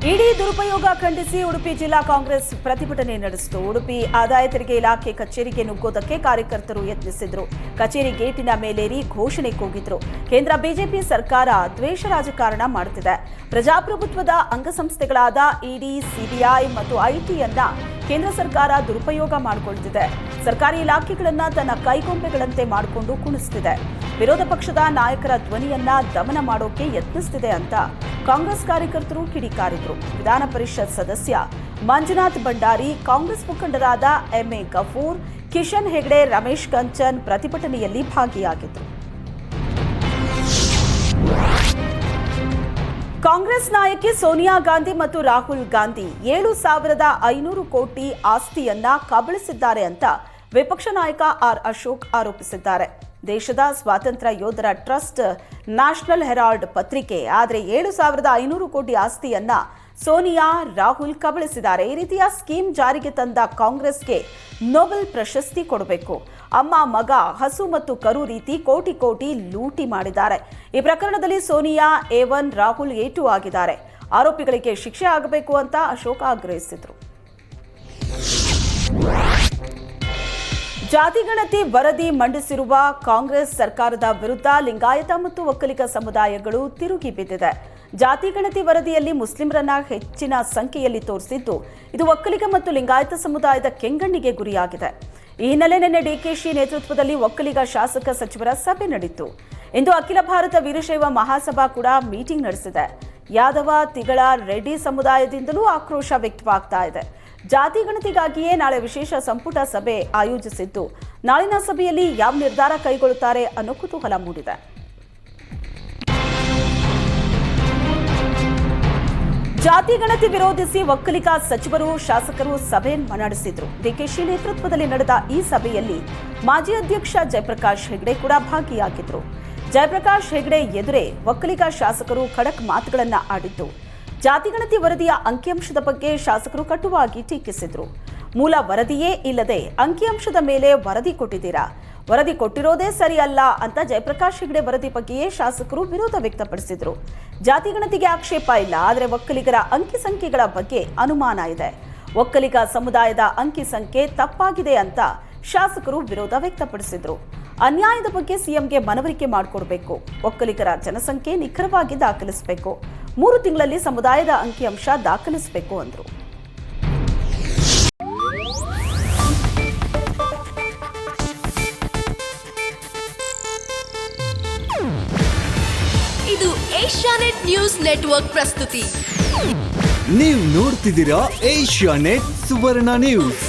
ಇಡಿ ದುರುಪಯೋಗ ಖಂಡಿಸಿ ಉಡುಪಿ ಜಿಲ್ಲಾ ಕಾಂಗ್ರೆಸ್ ಪ್ರತಿಭಟನೆ ನಡೆಸಿತು. ಉಡುಪಿ ಆದಾಯ ತೆರಿಗೆ ಇಲಾಖೆ ಕಚೇರಿಗೆ ನುಗ್ಗೋದಕ್ಕೆ ಕಾರ್ಯಕರ್ತರು ಯತ್ನಿಸಿದ್ರು. ಕಚೇರಿ ಗೇಟಿನ ಮೇಲೇರಿ ಘೋಷಣೆ ಕೂಗಿದ್ರು. ಕೇಂದ್ರ ಬಿಜೆಪಿ ಸರ್ಕಾರ ದ್ವೇಷ ರಾಜಕಾರಣ ಮಾಡುತ್ತಿದೆ. ಪ್ರಜಾಪ್ರಭುತ್ವದ ಅಂಗಸಂಸ್ಥೆಗಳಾದ ಇಡಿ, ಸಿಬಿಐ ಮತ್ತು ಐಟಿಯನ್ನ ಕೇಂದ್ರ ಸರ್ಕಾರ ದುರುಪಯೋಗ ಮಾಡಿಕೊಳ್ಳುತ್ತಿದೆ. ಸರ್ಕಾರಿ ಇಲಾಖೆಗಳನ್ನ ತನ್ನ ಕೈಗೊಂಬೆಗಳಂತೆ ಮಾಡಿಕೊಂಡು ಕುಣಿಸುತ್ತಿದೆ. ವಿರೋಧ ಪಕ್ಷದ ನಾಯಕರ ಧ್ವನಿಯನ್ನ ದಮನ ಮಾಡೋಕೆ ಯತ್ನಿಸುತ್ತಿದೆ ಅಂತ ಕಾಂಗ್ರೆಸ್ ಕಾರ್ಯಕರ್ತರು ಕಿಡಿಕಾರಿದ್ರು. ವಿಧಾನ ಪರಿಷತ್ ಸದಸ್ಯ ಮಂಜುನಾಥ್ ಭಂಡಾರಿ, ಕಾಂಗ್ರೆಸ್ ಮುಖಂಡರಾದ ಎಂಎ ಗಫೂರ್, ಕಿಶನ್ ಹೆಗ್ಡೆ, ರಮೇಶ್ ಕಂಚನ್ ಪ್ರತಿಭಟನೆಯಲ್ಲಿ ಭಾಗಿಯಾಗಿದ್ದರು. ಕಾಂಗ್ರೆಸ್ ನಾಯಕಿ ಸೋನಿಯಾ ಗಾಂಧಿ ಮತ್ತು ರಾಹುಲ್ ಗಾಂಧಿ 7,500 ಕೋಟಿ ಆಸ್ತಿಯನ್ನ ಕಬಳಿಸಿದ್ದಾರೆ ಅಂತ ವಿಪಕ್ಷ ನಾಯಕ ಆರ್ ಅಶೋಕ್ ಆರೋಪಿಸಿದ್ದಾರೆ. ದೇಶದ ಸ್ವಾತಂತ್ರ್ಯ ಯೋಧರ ಟ್ರಸ್ಟ್ ನ್ಯಾಷನಲ್ ಹೆರಾಲ್ಡ್ ಪತ್ರಿಕೆ ಆದರೆ 7,500 ಕೋಟಿ ಆಸ್ತಿಯನ್ನ ಸೋನಿಯಾ, ರಾಹುಲ್ ಕಬಳಿಸಿದ್ದಾರೆ. ಈ ರೀತಿಯ ಸ್ಕೀಮ್ ಜಾರಿಗೆ ತಂದ ಕಾಂಗ್ರೆಸ್ಗೆ ನೊಬೆಲ್ ಪ್ರಶಸ್ತಿ ಕೊಡಬೇಕು. ಅಮ್ಮ ಮಗ, ಹಸು ಮತ್ತು ಕರು ರೀತಿ ಕೋಟಿ ಕೋಟಿ ಲೂಟಿ ಮಾಡಿದ್ದಾರೆ. ಈ ಪ್ರಕರಣದಲ್ಲಿ ಸೋನಿಯಾ A1, ರಾಹುಲ್ A2 ಆಗಿದ್ದಾರೆ. ಆರೋಪಿಗಳಿಗೆ ಶಿಕ್ಷೆ ಆಗಬೇಕು ಅಂತ ಅಶೋಕ್ ಆಗ್ರಹಿಸಿದರು. ಜಾತಿಗಣತಿ ವರದಿ ಮಂಡಿಸಿರುವ ಕಾಂಗ್ರೆಸ್ ಸರ್ಕಾರದ ವಿರುದ್ಧ ಲಿಂಗಾಯತ ಮತ್ತು ಒಕ್ಕಲಿಗ ಸಮುದಾಯಗಳು ತಿರುಗಿ ಬಿದ್ದಿದೆ. ಜಾತಿಗಣತಿ ವರದಿಯಲ್ಲಿ ಮುಸ್ಲಿಮರನ್ನ ಹೆಚ್ಚಿನ ಸಂಖ್ಯೆಯಲ್ಲಿ ತೋರಿಸಿದ್ದು ಇದು ಒಕ್ಕಲಿಗ ಮತ್ತು ಲಿಂಗಾಯತ ಸಮುದಾಯದ ಕೆಂಗಣ್ಣಿಗೆ ಗುರಿಯಾಗಿದೆ. ಈ ಹಿನ್ನೆಲೆಯಲ್ಲಿ ಡಿಕೆಶಿ ನೇತೃತ್ವದಲ್ಲಿ ಒಕ್ಕಲಿಗ ಶಾಸಕ ಸಚಿವರ ಸಭೆ ನಡೆಯಿತು. ಇಂದು ಅಖಿಲ ಭಾರತ ವೀರಶೈವ ಮಹಾಸಭಾ ಕೂಡ ಮೀಟಿಂಗ್ ನಡೆಸಿದೆ. ಯಾದವ, ತಿಗಳ, ರೆಡ್ಡಿ ಸಮುದಾಯದಿಂದಲೂ ಆಕ್ರೋಶ ವ್ಯಕ್ತವಾಗ್ತಾ ಇದೆ. ಜಾತಿ ಗಣತಿಗಾಗಿಯೇ ನಾಳೆ ವಿಶೇಷ ಸಂಪುಟ ಸಭೆ ಆಯೋಜಿಸಿದ್ದು ನಾಳಿನ ಸಭೆಯಲ್ಲಿ ಯಾವ ನಿರ್ಧಾರ ಕೈಗೊಳ್ಳುತ್ತಾರೆ ಅನ್ನೋ ಕುತೂಹಲ ಮೂಡಿದೆ. ಜಾತಿ ಗಣತಿ ವಿರೋಧಿಸಿ ಒಕ್ಕಲಿಗ ಸಚಿವರು, ಶಾಸಕರು ಸಭೆ ನಡೆಸಿದ್ರು. ಡಿಕೆಶಿ ನೇತೃತ್ವದಲ್ಲಿ ನಡೆದ ಈ ಸಭೆಯಲ್ಲಿ ಮಾಜಿ ಅಧ್ಯಕ್ಷ ಜಯಪ್ರಕಾಶ್ ಹೆಗ್ಡೆ ಕೂಡ ಭಾಗಿಯಾಗಿದ್ರು. ಜಯಪ್ರಕಾಶ್ ಹೆಗ್ಡೆ ಎದುರೇ ಒಕ್ಕಲಿಗ ಶಾಸಕರು ಖಡಕ್ ಮಾತುಗಳನ್ನ ಆಡಿದ್ದು, ಜಾತಿಗಣತಿ ವರದಿಯ ಅಂಕಿಅಂಶದ ಬಗ್ಗೆ ಶಾಸಕರು ಕಟುವಾಗಿ ಟೀಕಿಸಿದ್ರು. ಮೂಲ ವರದಿಯೇ ಇಲ್ಲದೆ ಅಂಕಿಅಂಶದ ಮೇಲೆ ವರದಿ ಕೊಟ್ಟಿದ್ದೀರಾ, ವರದಿ ಕೊಟ್ಟಿರೋದೇ ಸರಿ ಅಲ್ಲ ಅಂತ ಜಯಪ್ರಕಾಶ್ ಹೆಗ್ಡೆ ವರದಿ ಬಗ್ಗೆಯೇ ಶಾಸಕರು ವಿರೋಧ ವ್ಯಕ್ತಪಡಿಸಿದ್ರು. ಜಾತಿಗಣತಿಗೆ ಆಕ್ಷೇಪ ಇಲ್ಲ, ಆದರೆ ಒಕ್ಕಲಿಗರ ಅಂಕಿ ಸಂಖ್ಯೆಗಳ ಬಗ್ಗೆ ಅನುಮಾನ ಇದೆ. ಒಕ್ಕಲಿಗ ಸಮುದಾಯದ ಅಂಕಿ ಸಂಖ್ಯೆ ತಪ್ಪಾಗಿದೆ ಅಂತ ಶಾಸಕರು ವಿರೋಧ ವ್ಯಕ್ತಪಡಿಸಿದ್ರು. ಅನ್ಯಾಯದ ಬಗ್ಗೆ ಸಿಎಂಗೆ ಮನವರಿಕೆ ಮಾಡಿಕೊಡ್ಬೇಕು. ಒಕ್ಕಲಿಗರ ಜನಸಂಖ್ಯೆ ನಿಖರವಾಗಿ ದಾಖಲಿಸಬೇಕು. 3 ತಿಂಗಳಲ್ಲಿ ಸಮುದಾಯದ ಅಂಕಿಅಂಶ ದಾಖಲಿಸಬೇಕು ಅಂದರು. ಇದು ಏಷ್ಯಾನೆಟ್ ನ್ಯೂಸ್ ನೆಟ್ವರ್ಕ್ ಪ್ರಸ್ತುತಿ. ನೀವು ನೋಡ್ತಿದ್ದೀರಾ ಏಷ್ಯಾನೆಟ್ ಸುವರ್ಣ ನ್ಯೂಸ್.